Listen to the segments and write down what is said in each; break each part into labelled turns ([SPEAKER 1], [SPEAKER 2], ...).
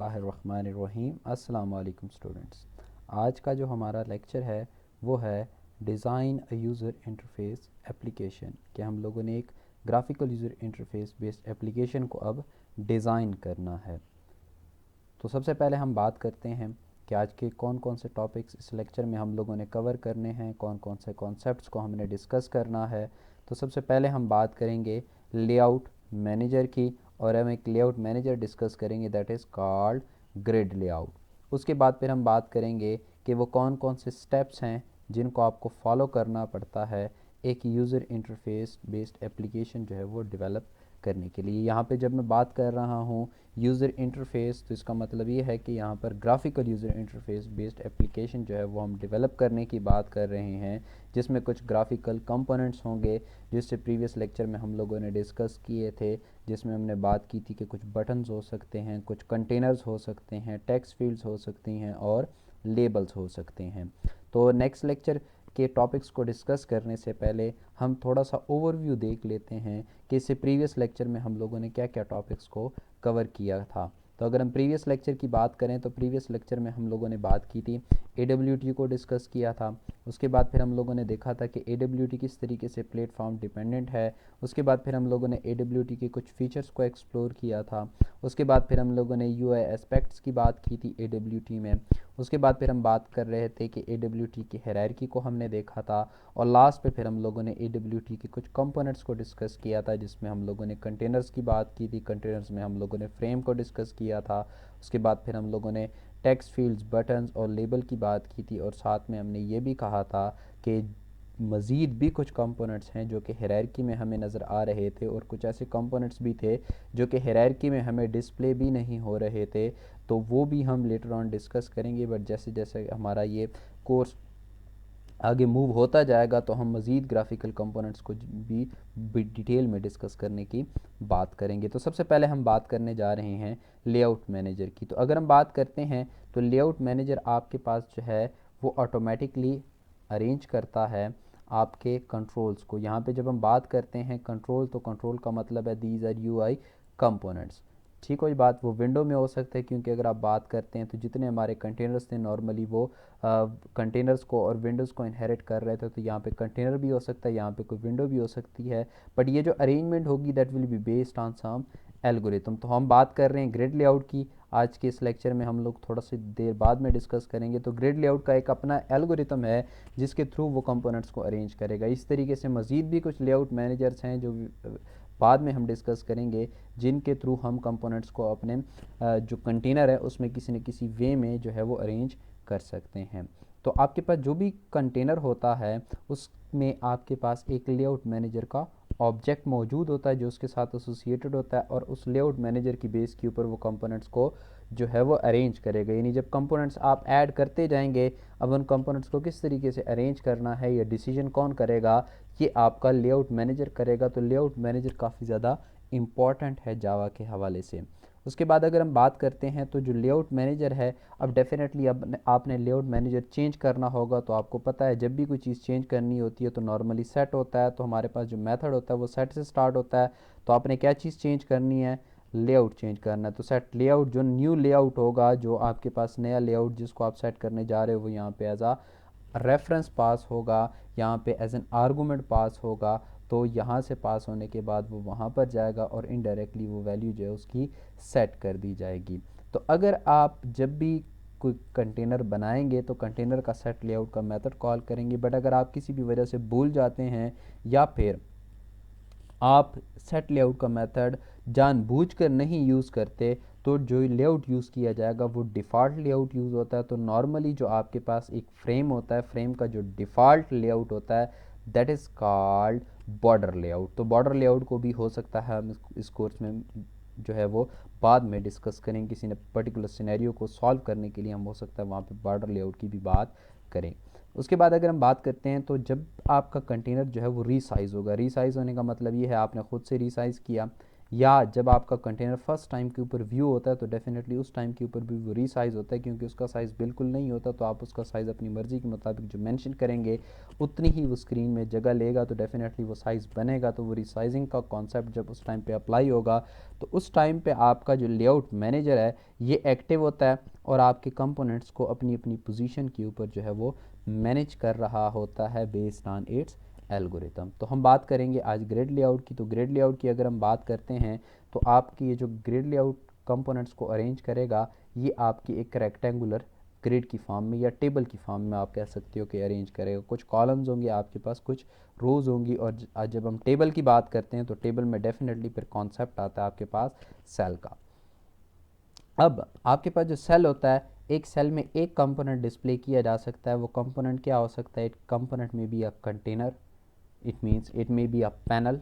[SPEAKER 1] बिस्मिल्लाहिर्रहमानिर्रहीम। अस्सलाम वालेकुम स्टूडेंट्स। आज का जो हमारा लेक्चर है वो है डिज़ाइन अ यूज़र इंटरफेस एप्लीकेशन कि हम लोगों ने एक graphical user interface based application को अब डिज़ाइन करना है। तो सबसे पहले हम बात करते हैं कि आज के कौन कौन से टॉपिक्स इस लेक्चर में हम लोगों ने कवर करने हैं, कौन कौन से कॉन्सेप्ट्स को हमने डिस्कस करना है। तो सबसे पहले हम बात करेंगे लेआउट मैनेजर की, और हम एक लेआउट मैनेजर डिस्कस करेंगे that is called grid layout. उसके बाद फिर हम बात करेंगे कि वो कौन कौन से स्टेप्स हैं जिनको आपको फॉलो करना पड़ता है एक यूज़र इंटरफेस बेस्ड एप्लीकेशन जो है वो डेवलप करने के लिए। यहाँ पे जब मैं बात कर रहा हूँ यूज़र इंटरफेस, तो इसका मतलब ये है कि यहाँ पर graphical user interface based application जो है वो हम डेवलप करने की बात कर रहे हैं, जिसमें कुछ ग्राफिकल कंपोनेंट्स होंगे जिससे प्रीवियस लेक्चर में हम लोगों ने डिस्कस किए थे, जिसमें हमने बात की थी कि कुछ बटन्स हो सकते हैं, कुछ कंटेनर्स हो सकते हैं, टेक्स्ट फील्ड्स हो सकती हैं और लेबल्स हो सकते हैं। तो नेक्स्ट लेक्चर के टॉपिक्स को डिस्कस करने से पहले हम थोड़ा सा ओवरव्यू देख लेते हैं कि इससे प्रीवियस लेक्चर में हम लोगों ने क्या क्या टॉपिक्स को कवर किया था। तो अगर हम प्रीवियस लेक्चर की बात करें तो प्रीवियस लेक्चर में हम लोगों ने बात की थी AWT को डिस्कस किया था। उसके बाद फिर हम लोगों ने देखा था कि AWT किस तरीके से प्लेटफॉर्म डिपेंडेंट है। उसके बाद फिर हम लोगों ने AWT के कुछ फीचर्स को एक्सप्लोर किया था। उसके बाद फिर हम लोगों ने UI एस्पेक्ट्स की बात की थी AWT में। उसके बाद फिर हम बात कर रहे थे कि AWT की हायरार्की को हमने देखा था। और लास्ट पे फिर हम लोगों ने AWT के कुछ कंपोनेंट्स को डिस्कस किया था, जिसमें हम लोगों ने कंटेनर्स की बात की थी। कंटेनर्स में हम लोगों ने फ्रेम को डिस्कस किया था। उसके बाद फिर हम लोगों ने टेक्स्ट फील्ड्स, बटन्स और लेबल की बात की थी, और साथ में हमने ये भी कहा था कि मज़ीद भी कुछ कंपोनेंट्स हैं जो कि हायरार्की में हमें नज़र आ रहे थे, और कुछ ऐसे कंपोनेंट्स भी थे जो कि हायरार्की में हमें डिस्प्ले भी नहीं हो रहे थे। तो वो भी हम लेटर ऑन डिस्कस करेंगे, बट जैसे जैसे हमारा ये कोर्स आगे मूव होता जाएगा तो हम मज़ीद ग्राफिकल कंपोनेंट्स को भी डिटेल में डिस्कस करने की बात करेंगे। तो सबसे पहले हम बात करने जा रहे हैं लेआउट मैनेजर की। तो अगर हम बात करते हैं तो लेआउट मैनेजर आपके पास जो है वो ऑटोमेटिकली अरेंज करता है आपके कंट्रोल्स को। यहाँ पे जब हम बात करते हैं कंट्रोल, तो कंट्रोल का मतलब है दीज आर UI कंपोनेंट्स। ठीक है, बात वो विंडो में हो सकता है, क्योंकि अगर आप बात करते हैं तो जितने हमारे कंटेनर्स थे नॉर्मली वो कंटेनर्स को और विंडोज़ को इनहेरिट कर रहे थे। तो यहाँ पे कंटेनर भी हो सकता है, यहाँ पे कोई विंडो भी हो सकती है, बट ये जो अरेंजमेंट होगी that will be based on some algorithm. तो हम बात कर रहे हैं ग्रिड लेआउट की। आज के इस लेक्चर में हम लोग थोड़ा सी देर बाद में डिस्कस करेंगे। तो ग्रिड लेआउट का एक अपना एल्गोरिथम है जिसके थ्रू वो कंपोनेंट्स को अरेंज करेगा। इस तरीके से मज़ीद भी कुछ लेआउट मैनेजर्स हैं जो बाद में हम डिस्कस करेंगे, जिनके थ्रू हम कंपोनेंट्स को अपने जो कंटेनर है उसमें किसी न किसी वे में जो है वो अरेंज कर सकते हैं। तो आपके पास जो भी कंटेनर होता है उसमें आपके पास एक लेआउट मैनेजर का ऑब्जेक्ट मौजूद होता है जो उसके साथ एसोसिएटेड होता है, और उस लेआउट मैनेजर की बेस के ऊपर वो कंपोनेंट्स को जो है वो अरेंज करेगा। यानी जब कंपोनेंट्स आप ऐड करते जाएंगे, अब उन कंपोनेंट्स को किस तरीके से अरेंज करना है या डिसीजन कौन करेगा, ये आपका लेआउट मैनेजर करेगा। तो लेआउट मैनेजर काफ़ी ज़्यादा इम्पॉर्टेंट है जावा के हवाले से। उसके बाद अगर हम बात करते हैं तो जो लेआउट मैनेजर है, अब डेफिनेटली अब आपने लेआउट मैनेजर चेंज करना होगा। तो आपको पता है जब भी कोई चीज़ चेंज करनी होती है तो नॉर्मली सेट होता है, तो हमारे पास जो मेथड होता है वो सेट से स्टार्ट होता है। तो आपने क्या चीज़ चेंज करनी है, लेआउट चेंज करना है। तो सेट लेआउट, जो न्यू लेआउट होगा, जो आपके पास नया लेआउट जिसको आप सेट करने जा रहे हो, वो यहाँ पे एज आ रेफरेंस पास होगा, यहाँ पे एज एन आर्गूमेंट पास होगा। तो यहाँ से पास होने के बाद वो वहाँ पर जाएगा और इनडायरेक्टली वो वैल्यू जो है उसकी सेट कर दी जाएगी। तो अगर आप जब भी कोई कंटेनर बनाएंगे तो कंटेनर का सेट लेआउट का मेथड कॉल करेंगे, बट अगर आप किसी भी वजह से भूल जाते हैं या फिर आप सेट लेआउट का मेथड जानबूझकर नहीं यूज़ करते, तो जो लेआउट यूज़ किया जाएगा वो डिफ़ॉल्ट लेआउट यूज़ होता है। तो नॉर्मली जो आपके पास एक फ्रेम होता है, फ्रेम का जो डिफ़ॉल्ट लेआउट होता है that is called border layout. तो बॉर्डर लेआउट को भी हो सकता है हम इस कोर्स में जो है वो बाद में डिस्कस करें, किसी ने पर्टिकुलर सिनेरियो को सॉल्व करने के लिए हम हो सकता है वहाँ पे बॉर्डर लेआउट की भी बात करें। उसके बाद अगर हम बात करते हैं तो जब आपका कंटेनर जो है वो रीसाइज़ होगा, रीसाइज़ होने का मतलब ये है आपने ख़ुद से रीसाइज़ किया या जब आपका कंटेनर फर्स्ट टाइम के ऊपर व्यू होता है तो डेफिनेटली उस टाइम के ऊपर भी वो रीसाइज होता है, क्योंकि उसका साइज़ बिल्कुल नहीं होता, तो आप उसका साइज़ अपनी मर्ज़ी के मुताबिक जो मेंशन करेंगे उतनी ही वो स्क्रीन में जगह लेगा, तो डेफिनेटली वो साइज़ बनेगा। तो वो रीसाइजिंग का कॉन्सेप्ट जब उस टाइम पे अप्लाई होगा तो उस टाइम पे आपका जो लेआउट मैनेजर है ये एक्टिव होता है और आपके कंपोनेंट्स को अपनी अपनी पोजीशन के ऊपर जो है वो मैनेज कर रहा होता है बेस्ड ऑन इट्स एल्गोरिथम। तो हम बात करेंगे आज ग्रिड लेआउट की। तो ग्रिड लेआउट की अगर हम बात करते हैं तो आपकी ये जो ग्रिड लेआउट कंपोनेंट्स को अरेंज करेगा ये आपकी एक रेक्टेंगुलर ग्रिड की फॉर्म में या टेबल की फॉर्म में आप कह सकते हो कि अरेंज करेगा। कुछ कॉलम्स होंगे आपके पास, कुछ रोज़ होंगी, और जब हम टेबल की बात करते हैं तो टेबल में डेफिनेटली फिर कॉन्सेप्ट आता है आपके पास सेल का। अब आपके पास जो सेल होता है, एक सेल में एक कंपोनेंट डिस्प्ले किया जा सकता है। वो कंपोनेंट क्या हो सकता है? एक कंपोनेंट में be a container, it means it may be a panel,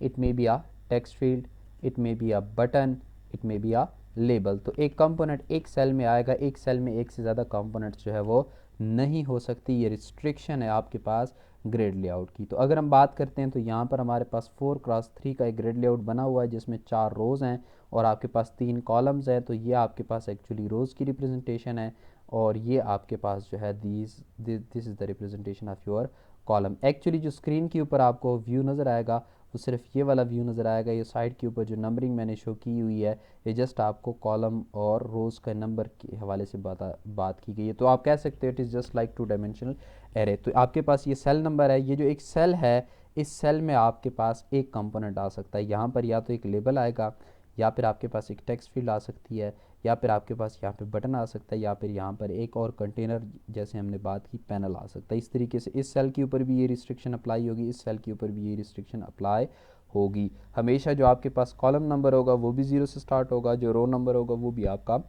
[SPEAKER 1] it may be a text field, it may be a button, it may be a label। तो एक कंपोनेंट एक सेल में आएगा, एक सेल में एक से ज़्यादा कंपोनेंट्स जो है वो नहीं हो सकती। ये रिस्ट्रिक्शन है आपके पास ग्रिड लेआउट की। तो अगर हम बात करते हैं तो यहाँ पर हमारे पास 4x3 का एक ग्रिड लेआउट बना हुआ है जिसमें 4 रोज़ हैं और आपके पास 3 कॉलम्स हैं। तो ये आपके पास एक्चुअली रोज़ की रिप्रेजेंटेशन है और ये आपके पास जो है this is the representation of your column. Actually जो स्क्रीन के ऊपर आपको व्यू नज़र आएगा वो सिर्फ ये वाला व्यू नज़र आएगा। ये साइड के ऊपर जो नंबरिंग मैंने शो की हुई है ये जस्ट आपको कॉलम और रोज़ का नंबर के हवाले से बात की गई है। तो आप कह सकते हो it is just like 2 dimensional array. तो आपके पास ये सेल नंबर है, ये जो एक सेल है इस सेल में आपके पास एक कंपोनेंट आ सकता है। यहाँ पर या तो एक लेबल आएगा या फिर आपके पास एक टेक्स्ट फील्ड आ सकती है या फिर आपके पास यहाँ पे बटन आ सकता है या फिर यहाँ पर एक और कंटेनर जैसे हमने बात की पैनल आ सकता है। इस तरीके से इस सेल के ऊपर भी ये रिस्ट्रिक्शन अप्लाई होगी, इस सेल के ऊपर भी ये रिस्ट्रिक्शन अप्लाई होगी। हमेशा जो आपके पास कॉलम नंबर होगा वो भी 0 से स्टार्ट होगा, जो रो नंबर होगा वो भी आपका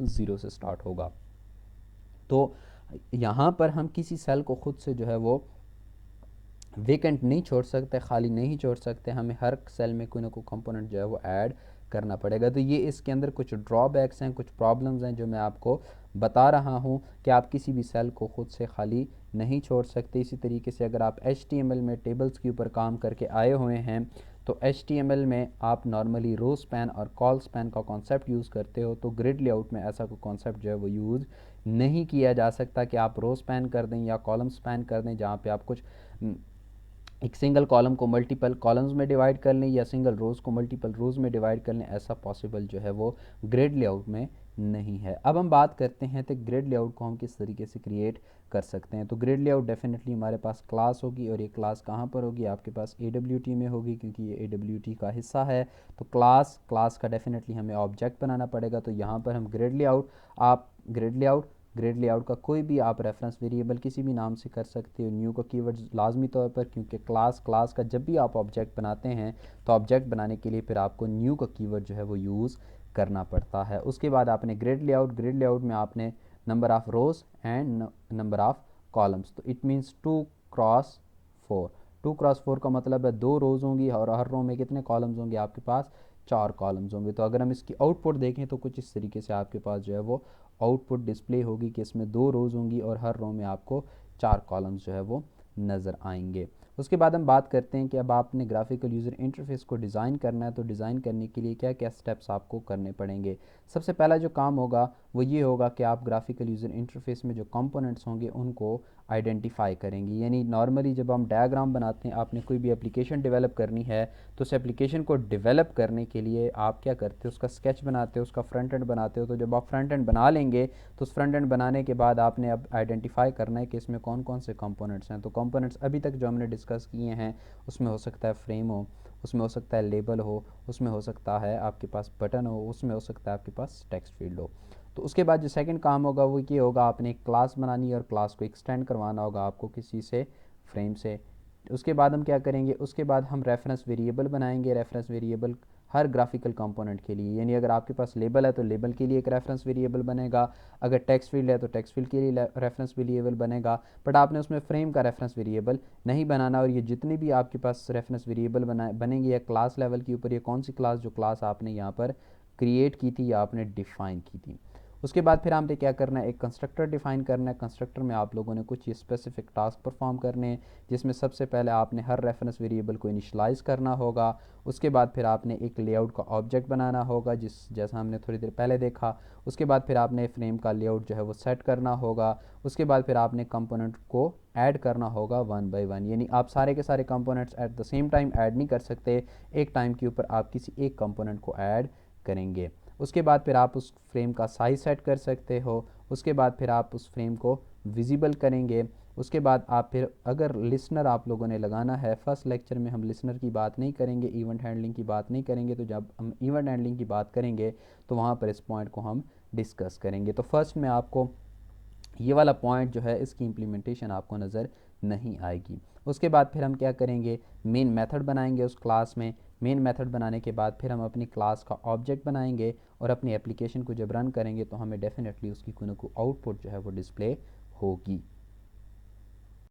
[SPEAKER 1] 0 से स्टार्ट होगा। तो यहाँ पर हम किसी सेल को खुद से जो है वो वेकेंट नहीं छोड़ सकते, खाली नहीं छोड़ सकते, हमें हर सेल में कोई ना कोई कंपोनेंट जो है वो ऐड करना पड़ेगा। तो ये इसके अंदर कुछ ड्रॉबैक्स हैं, कुछ प्रॉब्लम्स हैं जो मैं आपको बता रहा हूँ कि आप किसी भी सेल को खुद से खाली नहीं छोड़ सकते। इसी तरीके से अगर आप HTML में टेबल्स के ऊपर काम करके आए हुए हैं तो HTML में आप नॉर्मली रो स्पैन और कॉल स्पैन का कॉन्सेप्ट यूज़ करते हो, तो ग्रिड लेआउट में ऐसा कोई कॉन्सेप्ट जो है वो यूज़ नहीं किया जा सकता कि आप रो स्पैन कर दें या कॉलम स्पैन कर दें, जहाँ पे आप कुछ एक सिंगल कॉलम को मल्टीपल कॉलम्स में डिवाइड कर लें या सिंगल रोज़ को मल्टीपल रोज़ में डिवाइड कर लें। ऐसा पॉसिबल जो है वो ग्रिड लेआउट में नहीं है। अब हम बात करते हैं तो ग्रिड लेआउट को हम किस तरीके से क्रिएट कर सकते हैं। तो ग्रिड लेआउट डेफिनेटली हमारे पास क्लास होगी और ये क्लास कहाँ पर होगी? आपके पास AWT में होगी, क्योंकि ये AWT का हिस्सा है। तो क्लास का डेफिनेटली हमें ऑब्जेक्ट बनाना पड़ेगा। तो यहाँ पर हम ग्रिड लेआउट का कोई भी आप रेफरेंस वेरिएबल किसी भी नाम से कर सकते हो। न्यू का कीवर्ड लाजमी तौर पर, क्योंकि क्लास का जब भी आप ऑब्जेक्ट बनाते हैं तो ऑब्जेक्ट बनाने के लिए फिर आपको न्यू का कीवर्ड जो है वो यूज़ करना पड़ता है। उसके बाद आपने ग्रिड लेआउट में आपने number of rows and number of columns, तो इट मीन्स 2x4। 2x4 का मतलब है 2 रोज़ होंगी और हर रो में कितने कॉलम्स होंगे? आपके पास 4 कॉलम्स होंगे। तो अगर हम इसकी आउटपुट देखें तो कुछ इस तरीके से आपके पास जो है वो आउटपुट डिस्प्ले होगी कि इसमें 2 रोज़ होंगी और हर रो में आपको 4 कॉलम्स जो है वो नज़र आएंगे। उसके बाद हम बात करते हैं कि अब आपने ग्राफिकल यूज़र इंटरफेस को डिज़ाइन करना है, तो डिज़ाइन करने के लिए क्या क्या स्टेप्स आपको करने पड़ेंगे। सबसे पहला जो काम होगा वो ये होगा कि आप ग्राफिकल यूज़र इंटरफेस में जो कंपोनेंट्स होंगे उनको आइडेंटिफाई करेंगे। यानी नॉर्मली जब हम डायग्राम बनाते हैं, आपने कोई भी एप्लीकेशन डेवलप करनी है तो उस एप्लीकेशन को डेवलप करने के लिए आप क्या करते हो? उसका स्केच बनाते हो, उसका फ्रंट एंड बनाते हो। तो जब आप फ्रंट एंड बना लेंगे तो उस फ्रंट एंड बनाने के बाद आपने अब आइडेंटिफाई करना है कि इसमें कौन कौन से कंपोनेंट्स हैं। तो कंपोनेंट्स अभी तक जो हमने डिस्कस किए हैं उसमें हो सकता है फ्रेम हो, उसमें हो सकता है लेबल हो, उसमें हो सकता है आपके पास बटन हो, उसमें हो सकता है आपके पास टेक्स्ट फील्ड हो। तो उसके बाद जो सेकंड काम होगा वो ये होगा, आपने एक क्लास बनानी है और क्लास को एक्सटेंड करवाना होगा आपको किसी से, फ्रेम से। उसके बाद हम क्या करेंगे? उसके बाद हम रेफरेंस वेरिएबल बनाएंगे। रेफरेंस वेरिएबल हर ग्राफिकल कंपोनेंट के लिए, यानी अगर आपके पास लेबल है तो लेबल के लिए एक रेफरेंस वेरिएबल बनेगा, अगर टेक्स्ट फील्ड है तो टेक्स्ट फील्ड के लिए रेफरेंस वेरिएबल बनेगा। बट आपने उसमें फ्रेम का रेफरेंस वेरिएबल नहीं बनाना। और ये जितनी भी आपके पास रेफरेंस वेरिएबल बनेंगे या क्लास लेवल के ऊपर, ये कौन सी क्लास, जो क्लास आपने यहाँ पर क्रिएट की थी या आपने डिफाइन की थी। उसके बाद फिर हमने क्या करना है, एक कंस्ट्रक्टर डिफाइन करना है। कंस्ट्रक्टर में आप लोगों ने कुछ ये स्पेसिफिक टास्क परफॉर्म करने हैं, जिसमें सबसे पहले आपने हर रेफरेंस वेरिएबल को इनिशलाइज करना होगा। उसके बाद फिर आपने एक लेआउट का ऑब्जेक्ट बनाना होगा, जैसा हमने थोड़ी देर पहले देखा। उसके बाद फिर आपने फ्रेम का लेआउट जो है वो सेट करना होगा। उसके बाद फिर आपने कंपोनेंट को ऐड करना होगा वन बाय वन, यानी आप सारे के सारे components at the same time add नहीं कर सकते, एक टाइम के ऊपर आप किसी एक कंपोनेंट को ऐड करेंगे। उसके बाद फिर आप उस फ्रेम का साइज सेट कर सकते हो। उसके बाद फिर आप उस फ्रेम को विजिबल करेंगे। उसके बाद आप फिर अगर लिसनर आप लोगों ने लगाना है, फर्स्ट लेक्चर में हम लिसनर की बात नहीं करेंगे, इवेंट हैंडलिंग की बात नहीं करेंगे, तो जब हम इवेंट हैंडलिंग की बात करेंगे तो वहाँ पर इस पॉइंट को हम डिस्कस करेंगे। तो फर्स्ट में आपको ये वाला पॉइंट जो है इसकी इम्प्लीमेंटेशन आपको नज़र नहीं आएगी। उसके बाद फिर हम क्या करेंगे, मेन मेथड बनाएंगे उस क्लास में। मेन मेथड बनाने के बाद फिर हम अपनी क्लास का ऑब्जेक्ट बनाएंगे और अपनी एप्लीकेशन को जब रन करेंगे तो हमें डेफिनेटली उसकी कोई ना कोई आउटपुट जो है वो डिस्प्ले होगी।